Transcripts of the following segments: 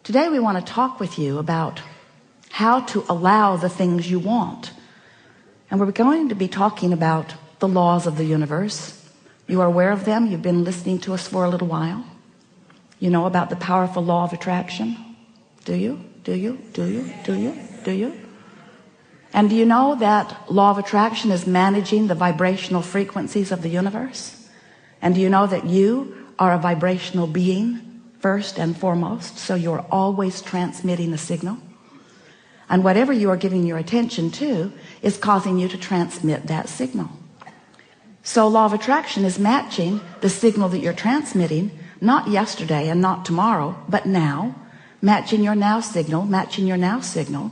Today we want to talk with you about how to allow the things you want. And we're going to be talking about the laws of the universe. You are aware of them. You've been listening to us for a little while. You know about the powerful law of attraction. Do you? Do you? Do you? Do you? Do you? And do you know that law of attraction is managing the vibrational frequencies of the universe? And do you know that you are a vibrational being first and foremost? So you're always transmitting a signal. And whatever you are giving your attention to is causing you to transmit that signal. So law of attraction is matching the signal that you're transmitting, not yesterday and not tomorrow, but now. Matching your now signal, matching your now signal.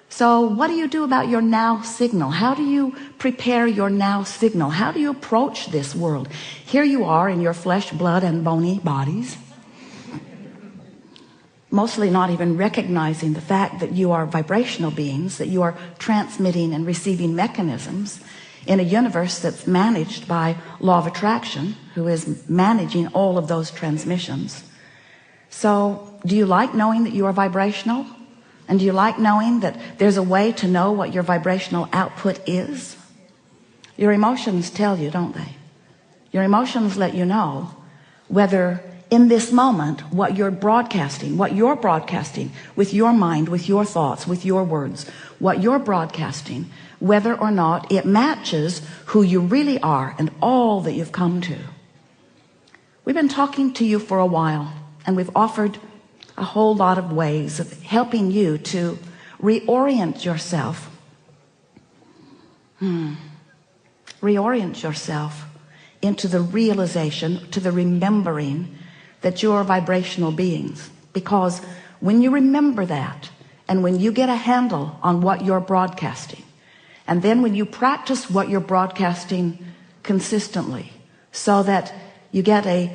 So what do you do about your now signal? How do you prepare your now signal? How do you approach this world? Here you are in your flesh, blood, and bony bodies, mostly not even recognizing the fact that you are vibrational beings, that you are transmitting and receiving mechanisms in a universe that's managed by law of attraction, who is managing all of those transmissions. So do you like knowing that you are vibrational? And do you like knowing that there's a way to know what your vibrational output is? Your emotions tell you, don't they? Your emotions let you know whether in this moment what you're broadcasting with your mind, with your thoughts, with your words, what you're broadcasting, whether or not it matches who you really are and all that you've come to. We've been talking to you for a while, and we've offered a whole lot of ways of helping you to reorient yourself. Reorient yourself into the realization, to the remembering that you're vibrational beings. Because when you remember that, and when you get a handle on what you're broadcasting, and then when you practice what you're broadcasting consistently, so that you get a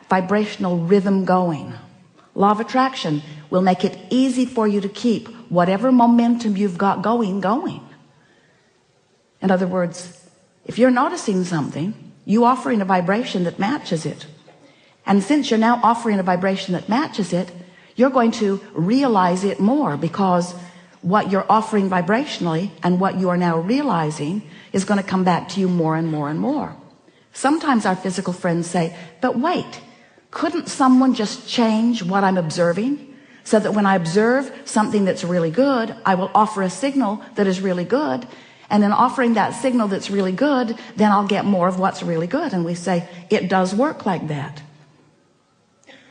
vibrational rhythm going, law of attraction will make it easy for you to keep whatever momentum you've got going. In other words, if you're noticing something, you offering a vibration that matches it. And since you're now offering a vibration that matches it, you're going to realize it more, because what you're offering vibrationally and what you are now realizing is going to come back to you more and more and more. Sometimes our physical friends say, but wait, couldn't someone just change what I'm observing so that when I observe something that's really good, I will offer a signal that is really good, and in offering that signal that's really good, then I'll get more of what's really good. And we say, it does work like that.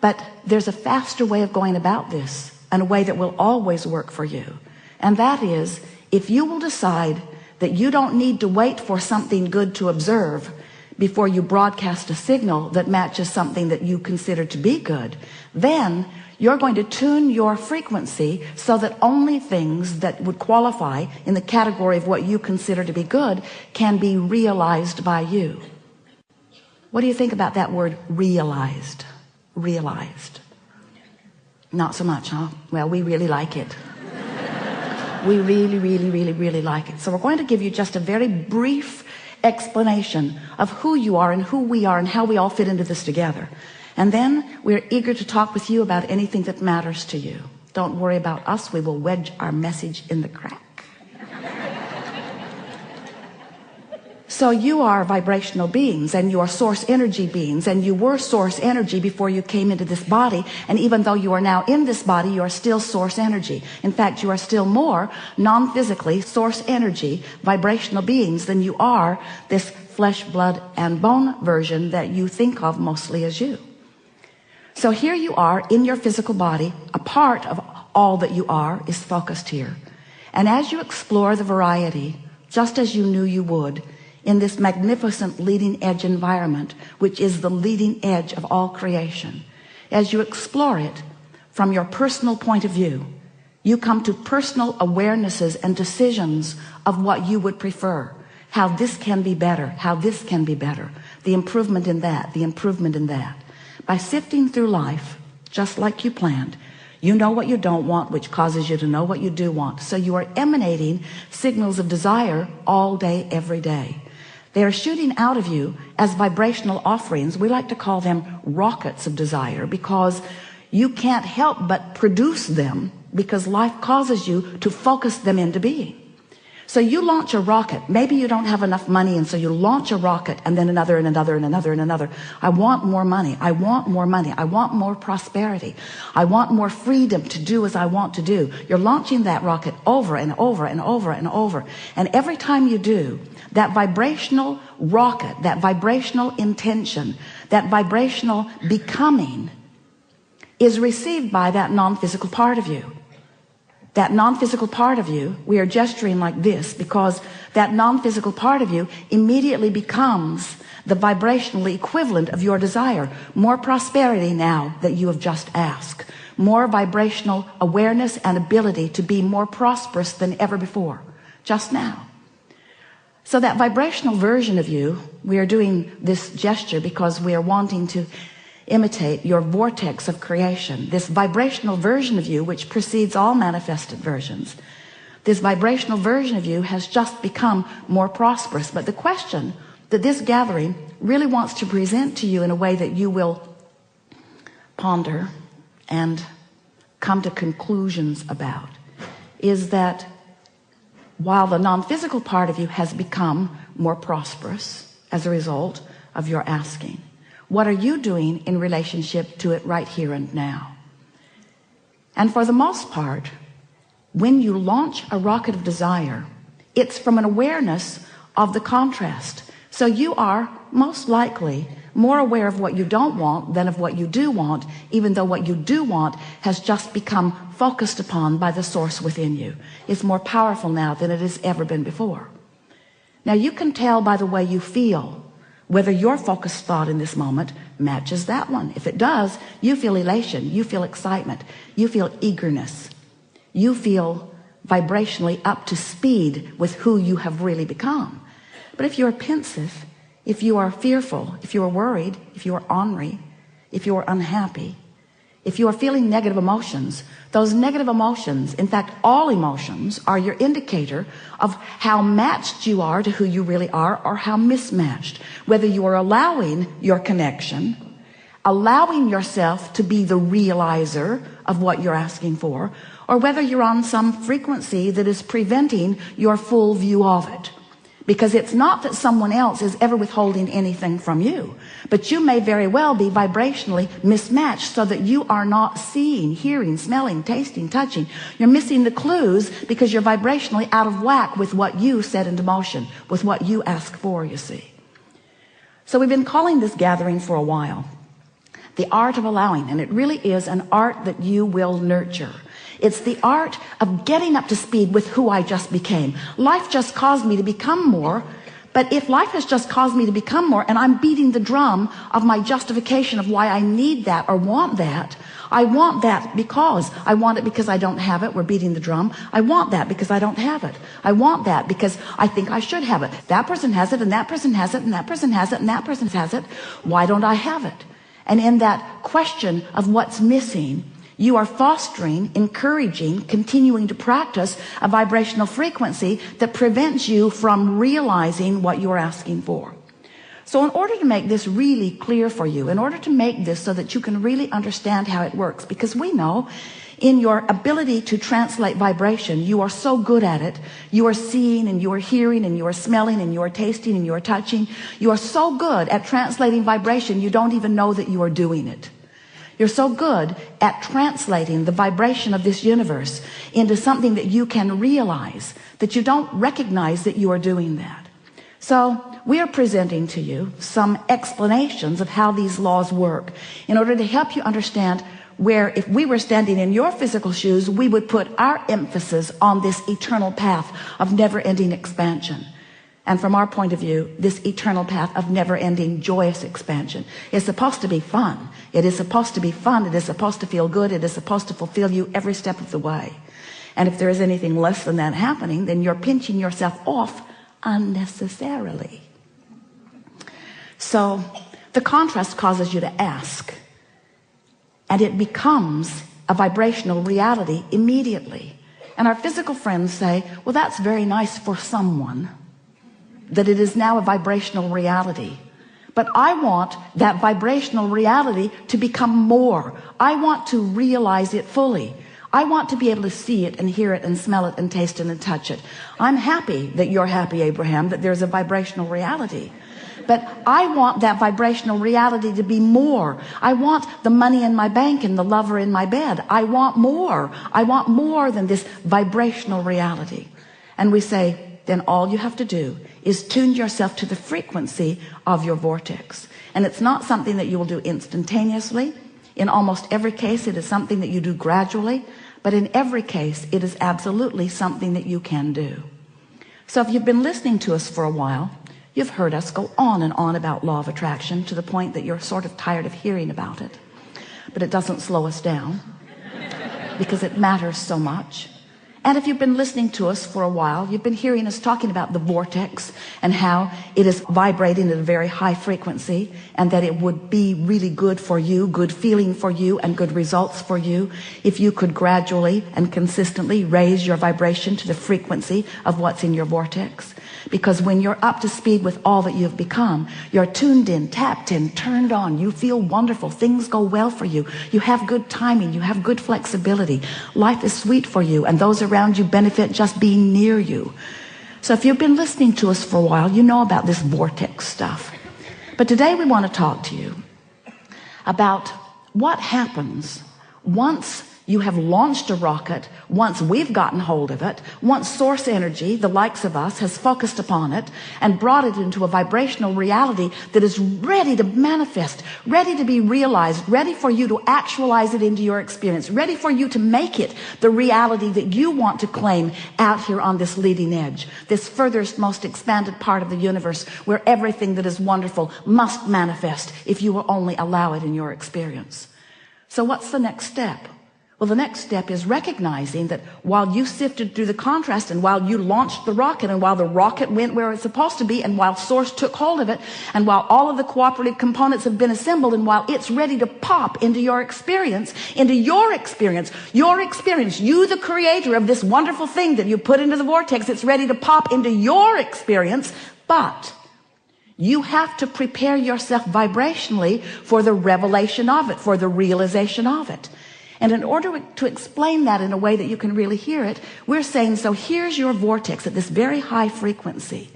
But there's a faster way of going about this, and a way that will always work for you. And that is, if you will decide that you don't need to wait for something good to observe before you broadcast a signal that matches something that you consider to be good, then you're going to tune your frequency so that only things that would qualify in the category of what you consider to be good can be realized by you. What do you think about that word, realized? Realized. Not so much, huh? Well, we really like it. We really like it. So we're going to give you just a very brief explanation of who you are and who we are and how we all fit into this together. And then we're eager to talk with you about anything that matters to you. Don't worry about us. We will wedge our message in the crack. So you are vibrational beings, and you are source energy beings, and you were source energy before you came into this body. And even though you are now in this body, you are still source energy. In fact, you are still more non-physically source energy vibrational beings than you are this flesh, blood, and bone version that you think of mostly as you. So here you are in your physical body. A part of all that you are is focused here. And as you explore the variety, just as you knew you would, in this magnificent leading edge environment, which is the leading edge of all creation, as you explore it from your personal point of view, you come to personal awarenesses and decisions of what you would prefer, how this can be better, how this can be better, the improvement in that, the improvement in that. By sifting through life, just like you planned, you know what you don't want, which causes you to know what you do want. So you are emanating signals of desire all day, every day. They are shooting out of you as vibrational offerings. We like to call them rockets of desire, because you can't help but produce them because life causes you to focus them into being. So you launch a rocket. Maybe you don't have enough money, and so you launch a rocket, and then another and another and another and another. I want more money. I want more money. I want more prosperity. I want more freedom to do as I want to do. You're launching that rocket over and over and over and over. And every time you do, that vibrational rocket, that vibrational intention, that vibrational becoming is received by that non-physical part of you. That non-physical part of you, we are gesturing like this because that non-physical part of you immediately becomes the vibrational equivalent of your desire. More prosperity now that you have just asked. More vibrational awareness and ability to be more prosperous than ever before. Just now. So that vibrational version of you, we are doing this gesture because we are wanting to imitate your vortex of creation, this vibrational version of you which precedes all manifested versions. This vibrational version of you has just become more prosperous. But the question that this gathering really wants to present to you in a way that you will ponder and come to conclusions about is that while the non-physical part of you has become more prosperous as a result of your asking, what are you doing in relationship to it right here and now? And for the most part, when you launch a rocket of desire, it's from an awareness of the contrast. So you are most likely more aware of what you don't want than of what you do want, even though what you do want has just become focused upon by the source within you. It's more powerful now than it has ever been before. Now you can tell by the way you feel whether your focused thought in this moment matches that one. If it does, you feel elation, you feel excitement, you feel eagerness, you feel vibrationally up to speed with who you have really become. But if you're pensive, if you are fearful, if you are worried, if you are ornery, if you are unhappy, if you are feeling negative emotions, those negative emotions, in fact all emotions, are your indicator of how matched you are to who you really are or how mismatched. Whether you are allowing your connection, allowing yourself to be the realizer of what you're asking for, or whether you're on some frequency that is preventing your full view of it. Because it's not that someone else is ever withholding anything from you, but you may very well be vibrationally mismatched so that you are not seeing, hearing, smelling, tasting, touching. You're missing the clues because you're vibrationally out of whack with what you set into motion, with what you ask for, you see. So we've been calling this gathering for a while the art of allowing, and it really is an art that you will nurture. It's the art of getting up to speed with who I just became. Life just caused me to become more, but if life has just caused me to become more and I'm beating the drum of my justification of why I need that or want that, I want that because I want it because I don't have it. We're beating the drum. I want that because I don't have it. I want that because I think I should have it. That person has it, and that person has it, and that person has it, and that person has it. Why don't I have it? And in that question of what's missing, you are fostering, encouraging, continuing to practice a vibrational frequency that prevents you from realizing what you're asking for. So in order to make this really clear for you, in order to make this so that you can really understand how it works, because we know in your ability to translate vibration, you are so good at it. You are seeing and you are hearing and you are smelling and you are tasting and you are touching. You are so good at translating vibration, you don't even know that you are doing it. You're so good at translating the vibration of this universe into something that you can realize that you don't recognize that you are doing that. So we are presenting to you some explanations of how these laws work in order to help you understand where, if we were standing in your physical shoes, we would put our emphasis on this eternal path of never-ending expansion. And from our point of view, this eternal path of never-ending joyous expansion is supposed to be fun. It is supposed to be fun. It is supposed to feel good. It is supposed to fulfill you every step of the way. And if there is anything less than that happening, then you're pinching yourself off unnecessarily. So the contrast causes you to ask, and it becomes a vibrational reality immediately. And our physical friends say, well, that's very nice for someone, that it is now a vibrational reality. But I want that vibrational reality to become more. I want to realize it fully. I want to be able to see it and hear it and smell it and taste it and touch it. I'm happy that you're happy, Abraham, that there's a vibrational reality. But I want that vibrational reality to be more. I want the money in my bank and the lover in my bed. I want more. I want more than this vibrational reality. And we say, then all you have to do is tune yourself to the frequency of your vortex. And it's not something that you will do instantaneously. In almost every case, it is something that you do gradually. But in every case, it is absolutely something that you can do. So if you've been listening to us for a while, you've heard us go on and on about law of attraction to the point that you're sort of tired of hearing about it. But it doesn't slow us down because it matters so much. And if you've been listening to us for a while, you've been hearing us talking about the vortex and how it is vibrating at a very high frequency, and that it would be really good for you, good feeling for you, and good results for you if you could gradually and consistently raise your vibration to the frequency of what's in your vortex. Because when you're up to speed with all that you've become, you're tuned in, tapped in, turned on, you feel wonderful, things go well for you, you have good timing, you have good flexibility, life is sweet for you, and those around you benefit just being near you. So if you've been listening to us for a while, you know about this vortex stuff. But today we want to talk to you about what happens once you have launched a rocket, once we've gotten hold of it, once source energy, the likes of us, has focused upon it and brought it into a vibrational reality that is ready to manifest, ready to be realized, ready for you to actualize it into your experience, ready for you to make it the reality that you want to claim out here on this leading edge, this furthest, most expanded part of the universe where everything that is wonderful must manifest if you will only allow it in your experience. So what's the next step? Well, the next step is recognizing that while you sifted through the contrast, and while you launched the rocket, and while the rocket went where it's supposed to be, and while source took hold of it, and while all of the cooperative components have been assembled, and while it's ready to pop into your experience, you the creator of this wonderful thing that you put into the vortex, it's ready to pop into your experience. But you have to prepare yourself vibrationally for the revelation of it, for the realization of it. And in order to explain that in a way that you can really hear it, we're saying, so here's your vortex at this very high frequency.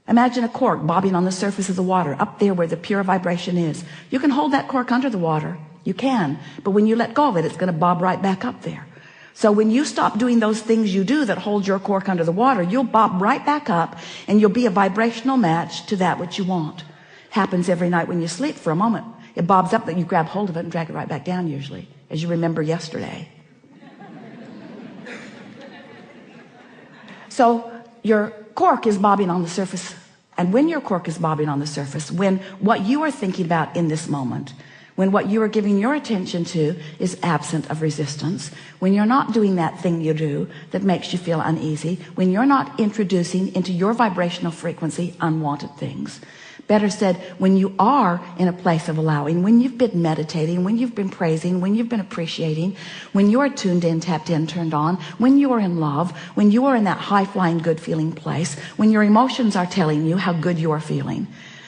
Imagine a cork bobbing on the surface of the water, up there where the pure vibration is. You can hold that cork under the water. You can. But when you let go of it, it's going to bob right back up there. So when you stop doing those things you do that hold your cork under the water, you'll bob right back up, and you'll be a vibrational match to that which you want. Happens every night when you sleep for a moment. It bobs up, that you grab hold of it and drag it right back down usually, as you remember yesterday. So your cork is bobbing on the surface. And when your cork is bobbing on the surface, when what you are thinking about in this moment, when what you are giving your attention to is absent of resistance, when you're not doing that thing you do that makes you feel uneasy, when you're not introducing into your vibrational frequency unwanted things, better said, when you are in a place of allowing, when you've been meditating, when you've been praising, when you've been appreciating, when you are tuned in, tapped in, turned on, when you are in love, when you are in that high-flying, good-feeling place, when your emotions are telling you how good you are feeling,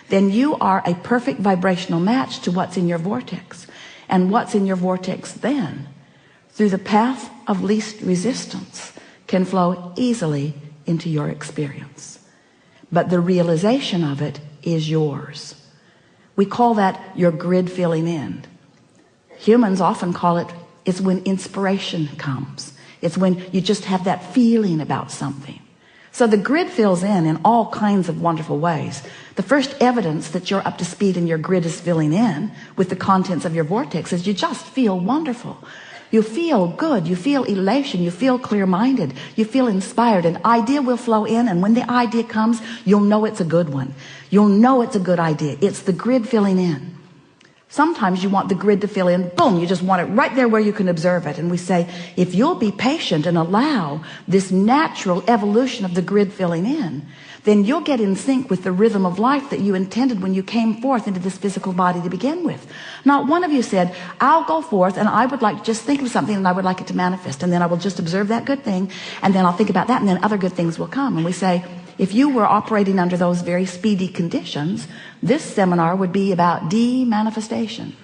then you are a perfect vibrational match to what's in your vortex. And what's in your vortex then, through the path of least resistance, can flow easily into your experience. But the realization of it is yours. We call that your grid filling in. Humans often call it's when inspiration comes. It's when you just have that feeling about something. So the grid fills in all kinds of wonderful ways. The first evidence that you're up to speed and your grid is filling in with the contents of your vortex is you just feel wonderful. You feel good, you feel elation, you feel clear-minded, you feel inspired. An idea will flow in, and when the idea comes, you'll know it's a good one. You'll know it's a good idea. It's the grid filling in. Sometimes you want the grid to fill in, boom, you just want it right there where you can observe it. And we say, if you'll be patient and allow this natural evolution of the grid filling in, then you'll get in sync with the rhythm of life that you intended when you came forth into this physical body to begin with. Not one of you said, I'll go forth and I would like to just think of something and I would like it to manifest, and then I will just observe that good thing, and then I'll think about that, and then other good things will come. And we say, if you were operating under those very speedy conditions, this seminar would be about de-manifestation.